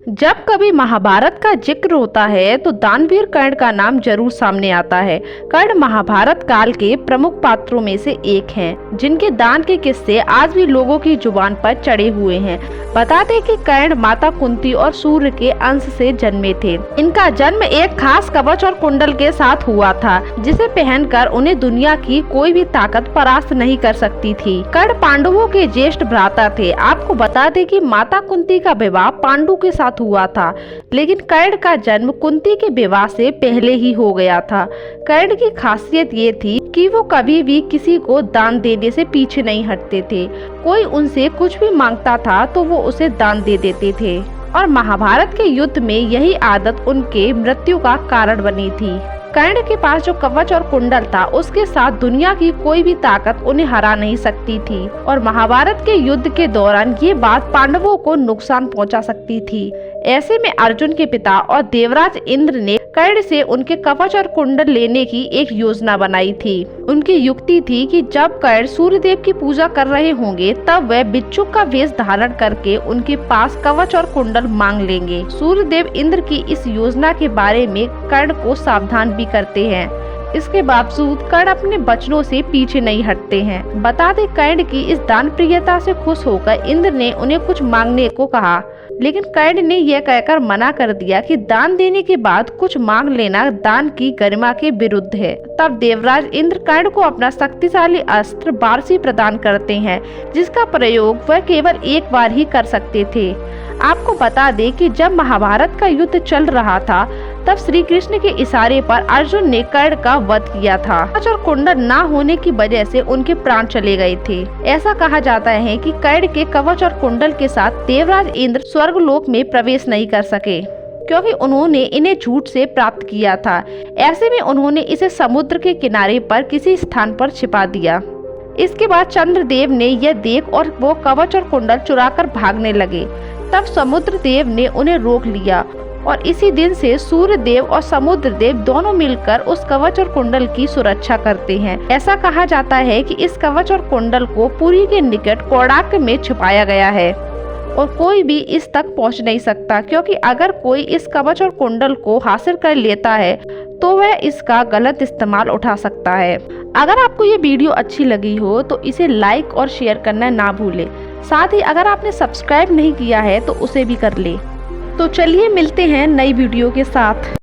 जब कभी महाभारत का जिक्र होता है तो दानवीर कर्ण का नाम जरूर सामने आता है। कर्ण महाभारत काल के प्रमुख पात्रों में से एक हैं, जिनके दान के किस्से आज भी लोगों की जुबान पर चढ़े हुए हैं। बता दें कि कर्ण माता कुंती और सूर्य के अंश से जन्मे थे। इनका जन्म एक खास कवच और कुंडल के साथ हुआ था, जिसे पहनकर उन्हें दुनिया की कोई भी ताकत परास्त नहीं कर सकती थी। कर्ण पांडवों के ज्येष्ठ भ्राता थे। आपको बता दें कि माता कुंती का विवाह पांडु के साथ हुआ था, लेकिन कर्ण का जन्म कुंती के विवाह से पहले ही हो गया था। कर्ण की खासियत ये थी कि वो कभी भी किसी को दान देने से पीछे नहीं हटते थे। कोई उनसे कुछ भी मांगता था तो वो उसे दान दे देते थे, और महाभारत के युद्ध में यही आदत उनके मृत्यु का कारण बनी थी। कर्ण के पास जो कवच और कुंडल था, उसके साथ दुनिया की कोई भी ताकत उन्हें हरा नहीं सकती थी, और महाभारत के युद्ध के दौरान ये बात पांडवों को नुकसान पहुंचा सकती थी। ऐसे में अर्जुन के पिता और देवराज इंद्र ने कर्ण से उनके कवच और कुंडल लेने की एक योजना बनाई थी। उनकी युक्ति थी कि जब कर्ण सूर्यदेव की पूजा कर रहे होंगे, तब वह बिच्छू का वेश धारण करके उनके पास कवच और कुंडल मांग लेंगे। सूर्यदेव इंद्र की इस योजना के बारे में कर्ण को सावधान भी करते हैं। इसके बावजूद कर्ण अपने वचनों से पीछे नहीं हटते हैं। बता दें, कर्ण की इस दान प्रियता से खुश होकर इंद्र ने उन्हें कुछ मांगने को कहा, लेकिन कर्ण ने यह कहकर मना कर दिया कि दान देने के बाद कुछ मांग लेना दान की गरिमा के विरुद्ध है। तब देवराज इंद्र कर्ण को अपना शक्तिशाली अस्त्र बारसी प्रदान करते हैं, जिसका प्रयोग वह केवल एक बार ही कर सकते थे। आपको बता दें कि जब महाभारत का युद्ध चल रहा था, तब श्री कृष्ण के इशारे पर अर्जुन ने कर्ण का वध किया था। कवच और कुंडल ना होने की वजह से उनके प्राण चले गए थे। ऐसा कहा जाता है कि कर्ण के कवच और कुंडल के साथ देवराज इंद्र स्वर्गलोक में प्रवेश नहीं कर सके, क्योंकि उन्होंने इन्हें झूठ से प्राप्त किया था। ऐसे में उन्होंने इसे समुद्र के किनारे पर किसी स्थान पर छिपा दिया। इसके बाद चंद्रदेव ने यह देख और वो कवच और कुंडल चुराकर भागने लगे। तब समुद्र देव ने उन्हें रोक लिया, और इसी दिन से सूर्य देव और समुद्र देव दोनों मिलकर उस कवच और कुंडल की सुरक्षा करते हैं। ऐसा कहा जाता है कि इस कवच और कुंडल को पुरी के निकट कोणार्क में छुपाया गया है, और कोई भी इस तक पहुंच नहीं सकता, क्योंकि अगर कोई इस कवच और कुंडल को हासिल कर लेता है तो वह इसका गलत इस्तेमाल उठा सकता है। अगर आपको ये वीडियो अच्छी लगी हो तो इसे लाइक और शेयर करना ना भूलें। साथ ही अगर आपने सब्सक्राइब नहीं किया है तो उसे भी कर ले। तो चलिए मिलते हैं नई वीडियो के साथ।